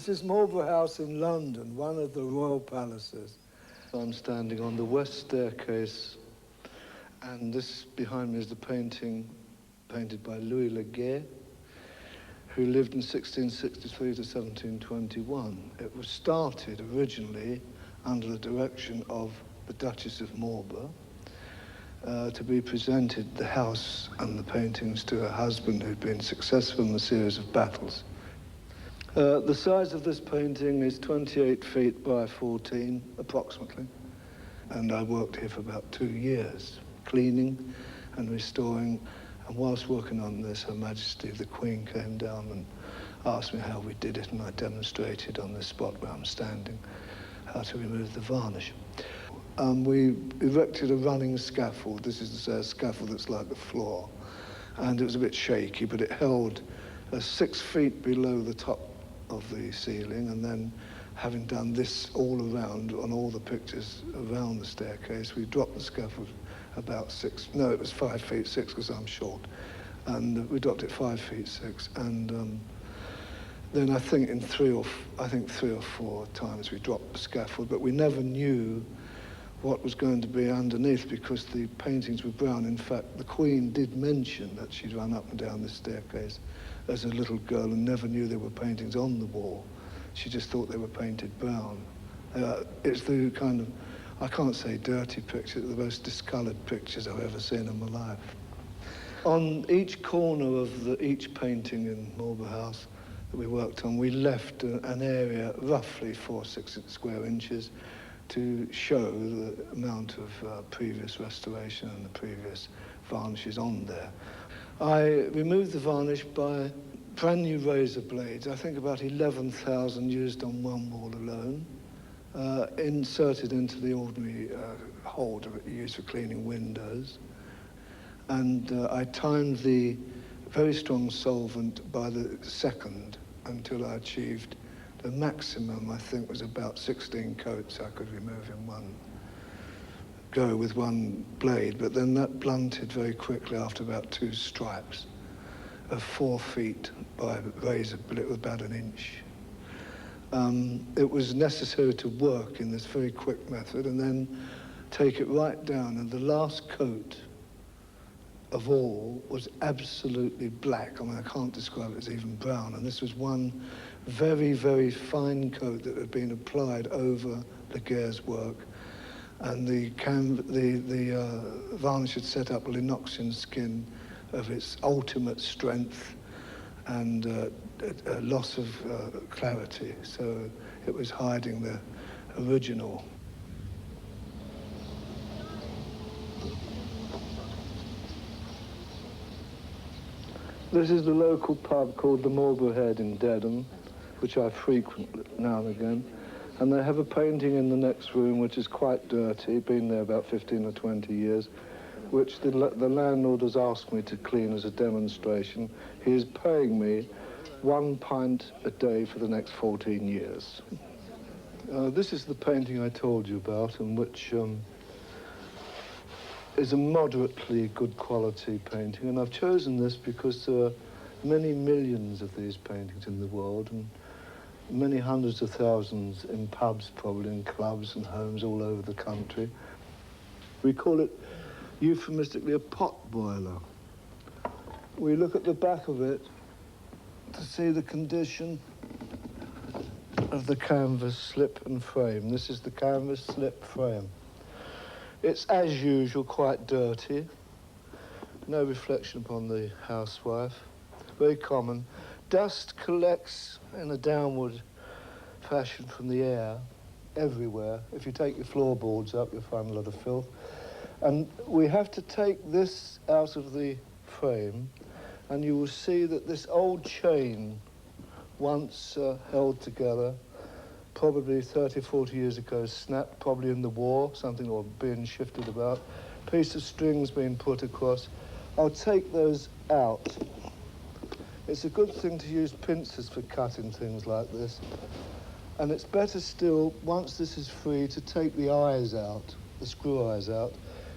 This is Marlborough House in London, one of the royal palaces. I'm standing on the west staircase, and this behind me is the painting painted by Louis Leguet, who lived in 1663 to 1721. It was started originally under the direction of the Duchess of Marlborough to be presented, the house and the paintings, to her husband who'd been successful in a series of battles. The size of this painting is 28 feet by 14, approximately. And I worked here for about 2 years, cleaning and restoring. And whilst working on this, Her Majesty, the Queen, came down and asked me how we did it, and I demonstrated on this spot where I'm standing how to remove the varnish. We erected a running scaffold. This is a scaffold that's like the floor. And it was a bit shaky, but it held 6 feet below the top of the ceiling, and then having done this all around on all the pictures around the staircase, we dropped the scaffold about 6, no, it was 5 feet 6 because I'm short, and we dropped it 5 feet 6, and then I think 3 or 4 times we dropped the scaffold, but we never knew what was going to be underneath because the paintings were brown. In fact, the Queen did mention that she'd run up and down this staircase as a little girl and never knew there were paintings on the wall. She just thought they were painted brown. It's the kind of, I can't say dirty picture, the most discoloured pictures I've ever seen in my life. On each corner of each painting in Marlborough House that we worked on, we left an area roughly 4-6 square inches to show the amount of previous restoration and the previous varnishes on there. I removed the varnish by brand new razor blades, I think about 11,000 used on one wall alone, inserted into the ordinary holder used for cleaning windows. And I timed the very strong solvent by the second until I achieved the maximum, I think, was about 16 coats I could remove in one go with one blade, but then that blunted very quickly after about 2 stripes of 4 feet by razor blade with about 1 inch. It was necessary to work in this very quick method and then take it right down, and the last coat of all was absolutely black. I mean, I can't describe it as even brown, and this was one very, very fine coat that had been applied over Leguer's work. And the varnish had set up a linoxine skin of its ultimate strength and a loss of clarity, so it was hiding the original. This is the local pub called the Marlborough Head in Dedham, which I frequent now and again. And they have a painting in the next room which is quite dirty, been there about 15 or 20 years, which the landlord has asked me to clean as a demonstration. He is paying me £1 pint a day for the next 14 years. This is the painting I told you about, and which is a moderately good quality painting. And I've chosen this because there are many millions of these paintings in the world, and many hundreds of thousands in pubs, probably in clubs and homes all over the country. We call it euphemistically a pot boiler. We look at the back of it to see the condition of the canvas slip and frame. This is the canvas slip frame. It's, as usual, quite dirty. No reflection upon the housewife. Very common. Dust collects in a downward fashion from the air everywhere. If you take your floorboards up, you'll find a lot of filth. And we have to take this out of the frame, and you will see that this old chain, once held together, probably 30, 40 years ago, snapped, probably in the war, something, or being shifted about. Piece of string's been put across. I'll take those out. It's a good thing to use pincers for cutting things like this. And it's better still, once this is free, to take the eyes out, the screw eyes out,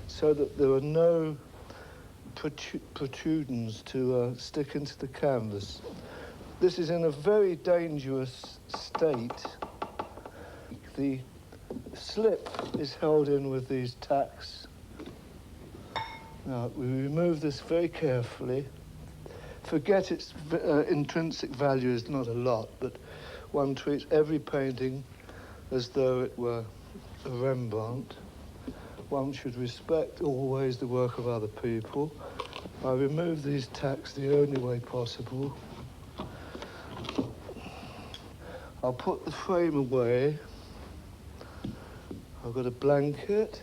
so that there are no protrusions to stick into the canvas. This is in a very dangerous state. The slip is held in with these tacks. Now, we remove this very carefully. Forget its intrinsic value is not a lot, but one treats every painting as though it were a Rembrandt. One should respect always the work of other people. I remove these tacks the only way possible. I'll put the frame away. I've got a blanket.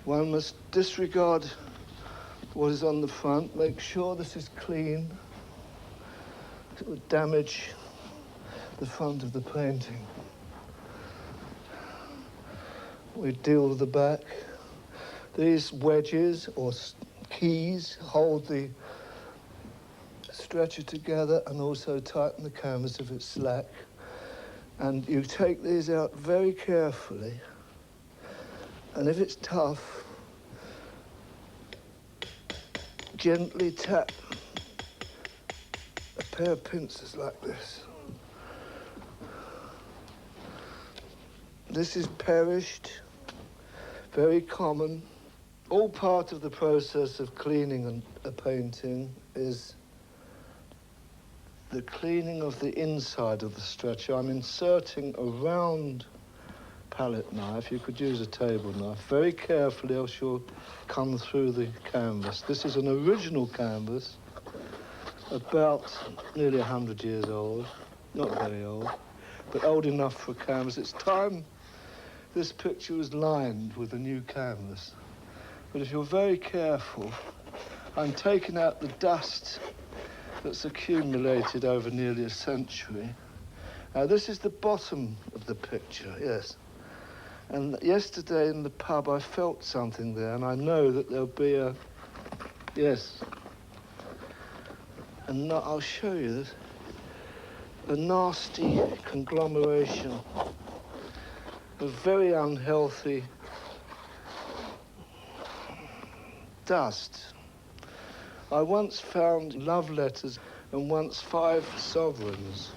One must disregard what is on the front, make sure this is clean. It would damage the front of the painting. We deal with the back. These wedges or keys hold the stretcher together and also tighten the canvas if it's slack. And you take these out very carefully. And if it's tough, gently tap a pair of pincers like this. This is perished, very common. All part of the process of cleaning a painting is the cleaning of the inside of the stretcher. I'm inserting a round palette knife. You could use a table knife. Very carefully, else you'll come through the canvas. This is an original canvas, about nearly 100 years old. Not very old, but old enough for a canvas. It's time this picture was lined with a new canvas. But if you're very careful, I'm taking out the dust that's accumulated over nearly a century. Now, this is the bottom of the picture, yes. And yesterday in the pub, I felt something there, and I know that there'll be a... Yes. And I'll show you this. A nasty conglomeration of very unhealthy dust. I once found love letters and once 5 sovereigns,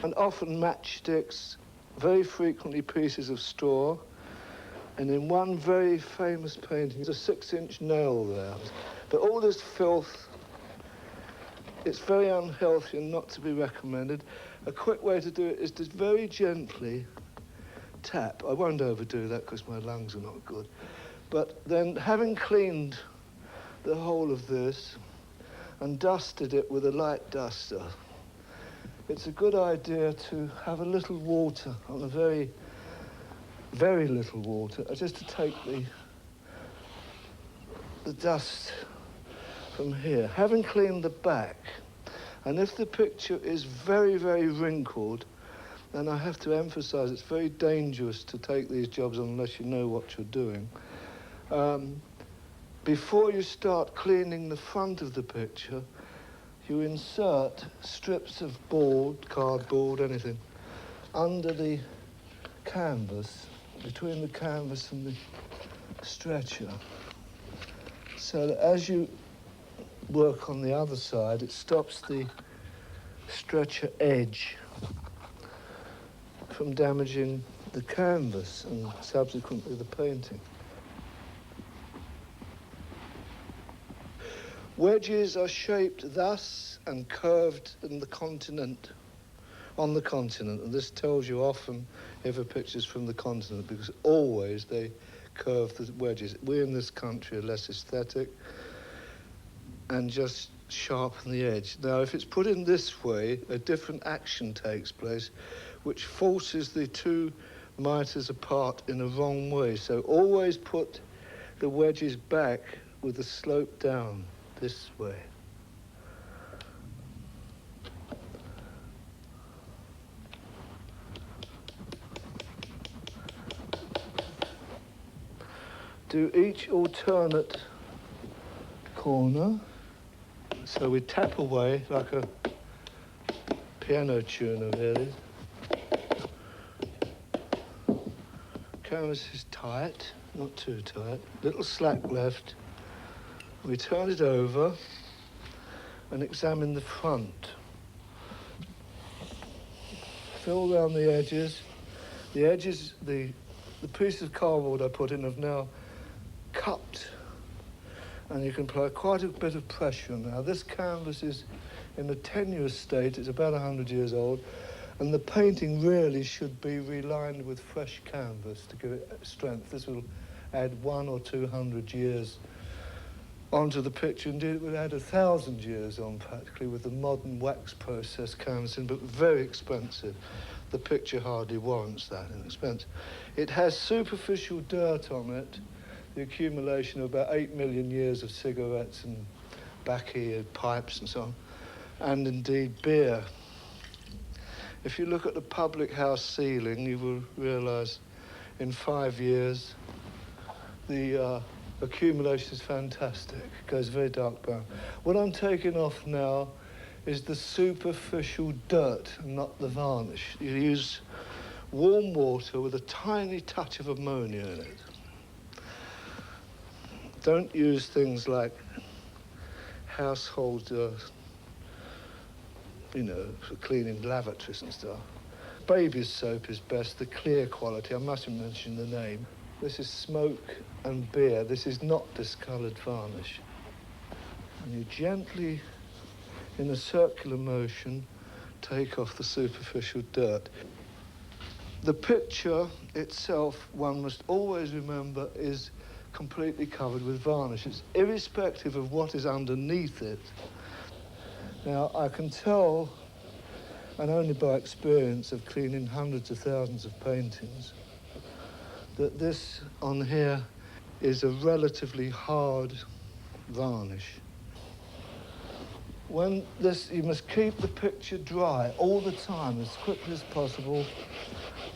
and often matchsticks, very frequently pieces of straw, and in one very famous painting, there's a 6-inch nail there. But all this filth, it's very unhealthy and not to be recommended. A quick way to do it is to very gently tap. I won't overdo that because my lungs are not good. But then, having cleaned the whole of this and dusted it with a light duster, it's a good idea to have a little water on a very, very little water, just to take the dust from here. Having cleaned the back, and if the picture is very, very wrinkled, then I have to emphasize it's very dangerous to take these jobs unless you know what you're doing. Before you start cleaning the front of the picture, you insert strips of board, cardboard, anything, under the canvas, between the canvas and the stretcher, so that as you work on the other side, it stops the stretcher edge from damaging the canvas and subsequently the painting. Wedges are shaped thus and curved on the continent, and this tells you often if a picture's from the continent, because always they curve the wedges. We in this country are less aesthetic and just sharpen the edge. Now, if it's put in this way, a different action takes place, which forces the two mitres apart in a wrong way. So always put the wedges back with the slope down this way. Do each alternate corner. So we tap away like a piano tuner, really. canvas is tight, not too tight, little slack left. We turn it over and examine the front. Fill around the edges. The edges, the piece of cardboard I put in have now cupped, and you can apply quite a bit of pressure now. This canvas is in a tenuous state, it's about 100 years old, and the painting really should be relined with fresh canvas to give it strength. This will add 100 or 200 years onto the picture. Indeed, it would add 1,000 years on practically with the modern wax process canvassing, but very expensive. The picture hardly warrants that in expense. It has superficial dirt on it, the accumulation of about 8 million years of cigarettes and baccy pipes and so on, and indeed beer. If you look at the public house ceiling, you will realise in 5 years the accumulation is fantastic. It goes very dark brown. What I'm taking off now is the superficial dirt, not the varnish. You use warm water with a tiny touch of ammonia in it. Don't use things like household, for cleaning lavatories and stuff. Baby's soap is best, the clear quality. I mustn't mention the name. This is smoke and beer. This is not discoloured varnish. And you gently, in a circular motion, take off the superficial dirt. The picture itself, one must always remember, is completely covered with varnish. It's irrespective of what is underneath it. Now, I can tell, and only by experience of cleaning hundreds of thousands of paintings, that this on here is a relatively hard varnish. When this, you must keep the picture dry all the time, as quickly as possible.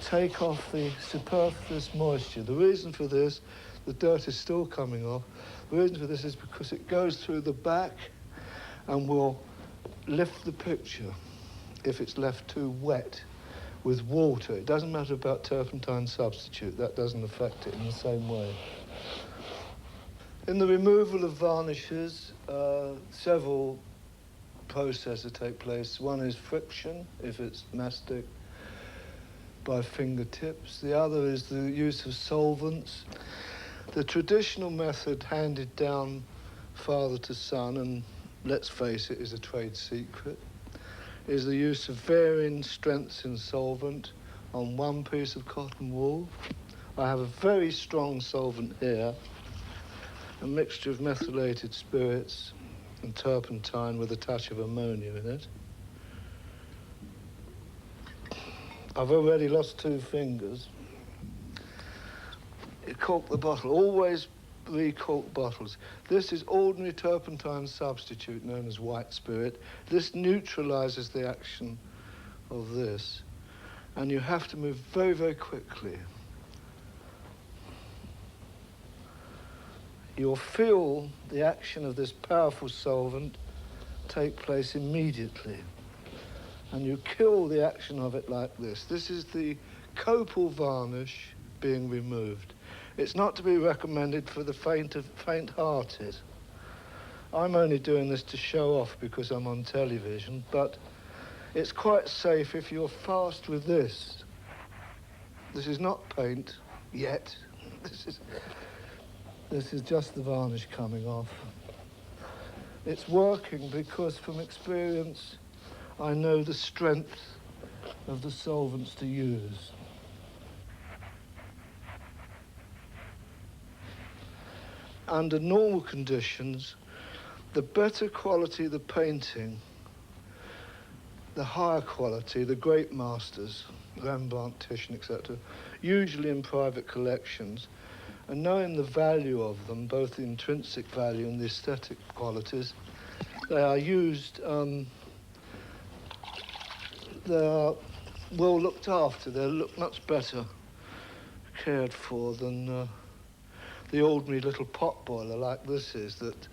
Take off the superfluous moisture. The reason for this, the dirt is still coming off. The reason for this is because it goes through the back and will lift the picture if it's left too wet with water. It doesn't matter about turpentine substitute. That doesn't affect it in the same way. In the removal of varnishes, several processes take place. One is friction, if it's mastic, by fingertips. The other is the use of solvents. The traditional method handed down father to son, and let's face it, is a trade secret, is the use of varying strengths in solvent on one piece of cotton wool. I have a very strong solvent here, a mixture of methylated spirits and turpentine with a touch of ammonia in it. I've already lost 2 fingers. You cork the bottle, always re-cork bottles. This is ordinary turpentine substitute known as white spirit. This neutralizes the action of this, and you have to move very, very quickly. You'll feel the action of this powerful solvent take place immediately, and you kill the action of it like this. This is the copal varnish being removed. It's not to be recommended for the faint-hearted. I'm only doing this to show off because I'm on television, but it's quite safe if you're fast with this. This is not paint yet. This is just the varnish coming off. It's working because from experience, I know the strength of the solvents to use. Under normal conditions, the better quality the painting, the higher quality, the great masters, Rembrandt, Titian, etc., usually in private collections, and knowing the value of them, both the intrinsic value and the aesthetic qualities, they are used, they are well looked after. They look much better cared for than the ordinary little pot boiler like this is, that,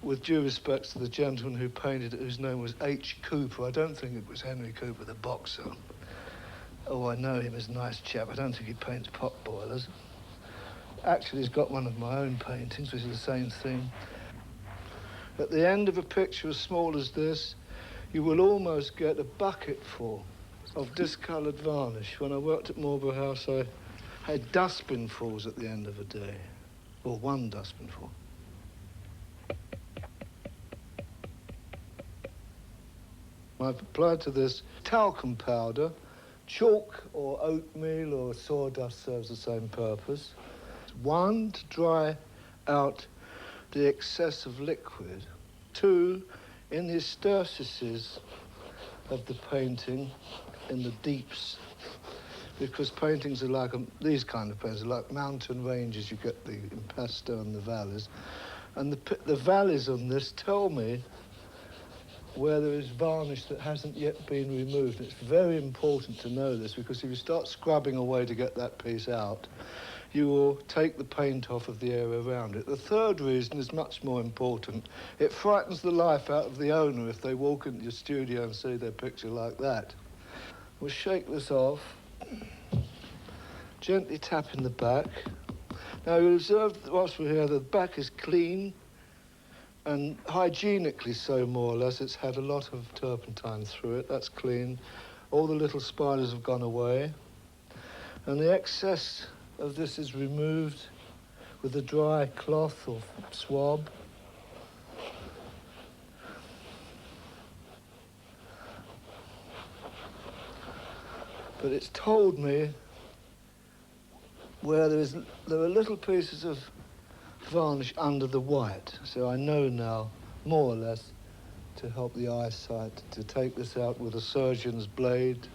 with due respect to the gentleman who painted it, whose name was H. Cooper, I don't think it was Henry Cooper, the boxer, oh, I know him as a nice chap. I don't think he paints pot boilers. Actually, he's got one of my own paintings, which is the same thing. At the end of a picture as small as this, you will almost get a bucketful of discoloured varnish. When I worked at Marlborough House, I had dustbinfuls at the end of a day, or one dustbinful. I've applied to this talcum powder. Chalk or oatmeal or sawdust serves the same purpose. One, to dry out the excess of liquid. Two, in the interstices of the painting, in the deeps, because paintings are like, these kind of paintings are like mountain ranges. You get the impasto and the valleys. And the valleys on this tell me where there is varnish that hasn't yet been removed. It's very important to know this, because if you start scrubbing away to get that piece out, you will take the paint off of the area around it. The third reason is much more important. It frightens the life out of the owner if they walk into your studio and see their picture like that. We'll shake this off, gently tap in the back. Now, you'll observe that whilst we're here, the back is clean, and hygienically so, more or less. It's had a lot of turpentine through it. That's clean. All the little spiders have gone away. And the excess of this is removed with a dry cloth or swab. But it's told me where there are little pieces of varnish under the white, so I know now, more or less, to help the eyesight, to take this out with a surgeon's blade,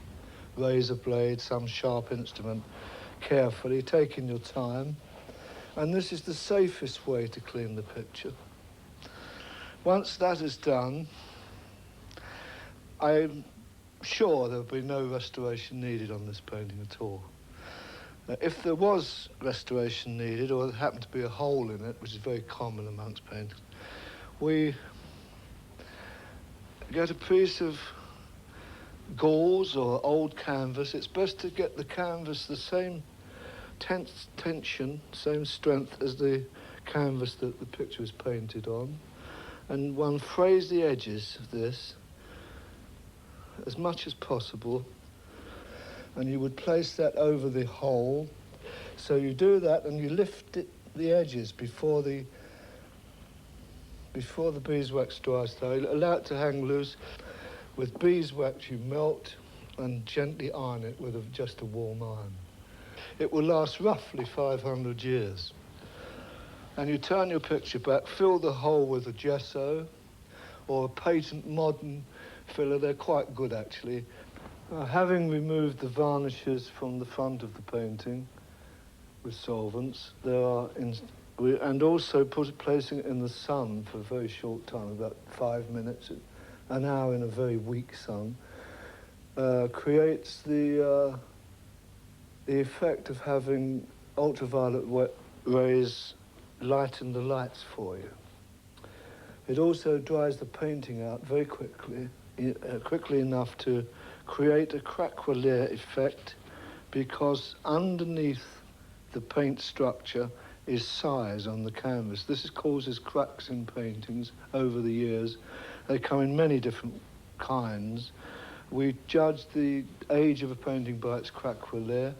razor blade, some sharp instrument, carefully, taking your time. And this is the safest way to clean the picture. Once that is done, I'm sure there'll be no restoration needed on this painting at all. If there was restoration needed, or there happened to be a hole in it, which is very common amongst paintings, we get a piece of gauze or old canvas. It's best to get the canvas the same tension, same strength as the canvas that the picture is painted on. And one frays the edges of this as much as possible, and you would place that over the hole. So you do that, and you lift the edges before the beeswax dries. So you allow it to hang loose. With beeswax, you melt and gently iron it with just a warm iron. It will last roughly 500 years. And you turn your picture back, fill the hole with a gesso or a patent modern filler. They're quite good, actually. Having removed the varnishes from the front of the painting with solvents, and also placing it in the sun for a very short time, about 5 minutes, an hour in a very weak sun, creates the effect of having ultraviolet rays lighten the lights for you. It also dries the painting out very quickly, quickly enough to create a craquelure effect, because underneath the paint structure is size on the canvas. This causes cracks in paintings over the years. They come in many different kinds. We judge the age of a painting by its craquelure.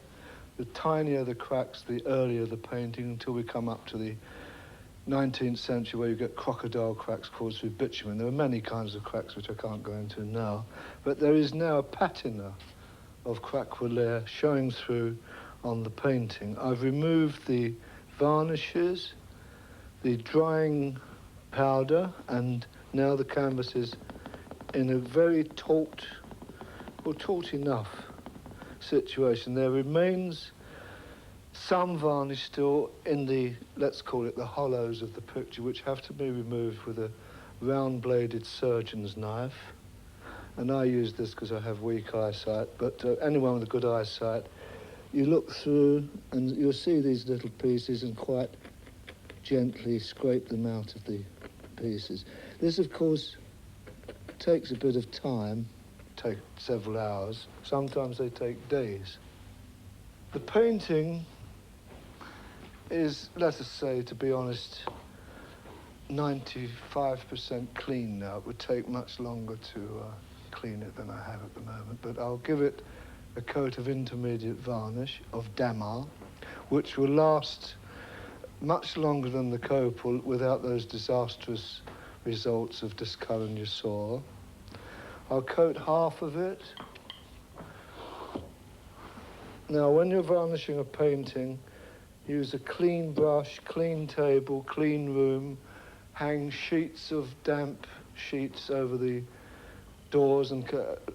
The tinier the cracks, the earlier the painting, until we come up to the 19th century, where you get crocodile cracks caused through bitumen. There are many kinds of cracks which I can't go into now, but there is now a patina of craquelure showing through on the painting. I've removed the varnishes, the drying powder, and now the canvas is in a very taut, or taut enough situation. There remains some varnish still in the, let's call it the hollows of the picture, which have to be removed with a round-bladed surgeon's knife. And I use this because I have weak eyesight, but anyone with a good eyesight, you look through and you'll see these little pieces and quite gently scrape them out of the pieces. This, of course, takes a bit of time, take several hours. Sometimes they take days. The painting is, let us say, to be honest, 95% clean now. It would take much longer to clean it than I have at the moment, but I'll give it a coat of intermediate varnish of damas, which will last much longer than the copal without those disastrous results of discolour you saw. I'll coat half of it. Now, when you're varnishing a painting, use a clean brush, clean table, clean room, hang sheets of damp sheets over the doors and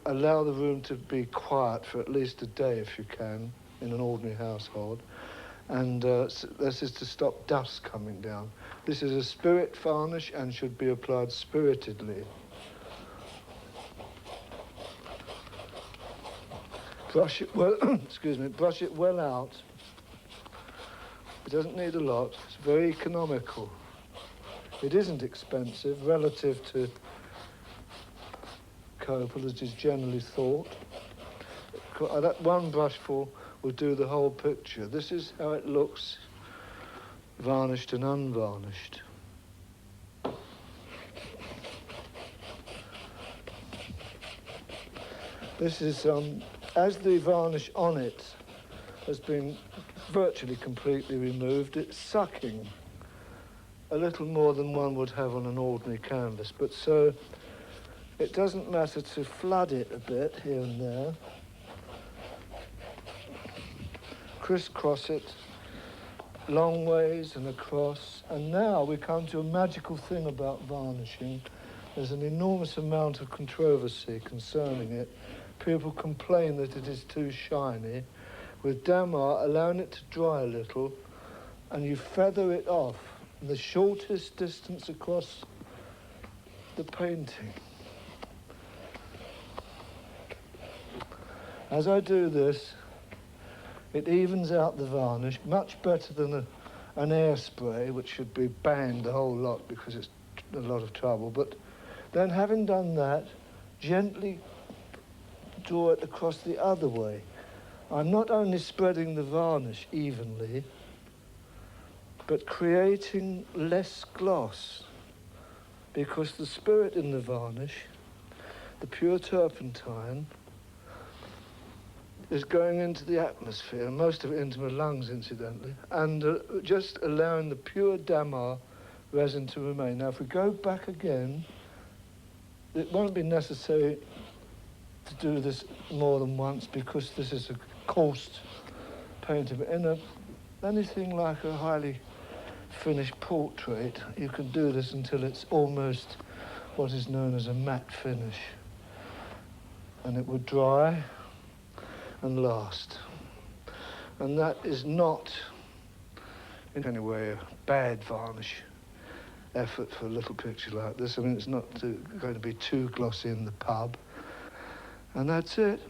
allow the room to be quiet for at least a day if you can in an ordinary household. And this is to stop dust coming down. This is a spirit varnish and should be applied spiritedly. Brush it well, excuse me, brush it well out. It doesn't need a lot. It's very economical. It isn't expensive relative to copal, as is generally thought. That one brushful will do the whole picture. This is how it looks, varnished and unvarnished. This is, as the varnish on it has been virtually completely removed, it's sucking a little more than one would have on an ordinary canvas, but so it doesn't matter to flood it a bit here and there. Crisscross it long ways and across. And now we come to a magical thing about varnishing. There's an enormous amount of controversy concerning it. People complain that it is too shiny. With damas, allowing it to dry a little, and you feather it off the shortest distance across the painting. As I do this, it evens out the varnish much better than an air spray, which should be banned the whole lot because it's a lot of trouble. But then, having done that, gently draw it across the other way. I'm not only spreading the varnish evenly, but creating less gloss, because the spirit in the varnish, the pure turpentine, is going into the atmosphere, most of it into my lungs, incidentally, and just allowing the pure damas resin to remain. Now, if we go back again, it won't be necessary to do this more than once because this is a coarse painting. But in anything like a highly finished portrait, you can do this until it's almost what is known as a matte finish. And it would dry and last. And that is not in any way a bad varnish effort for a little picture like this. I mean, it's not going to be too glossy in the pub. And that's it.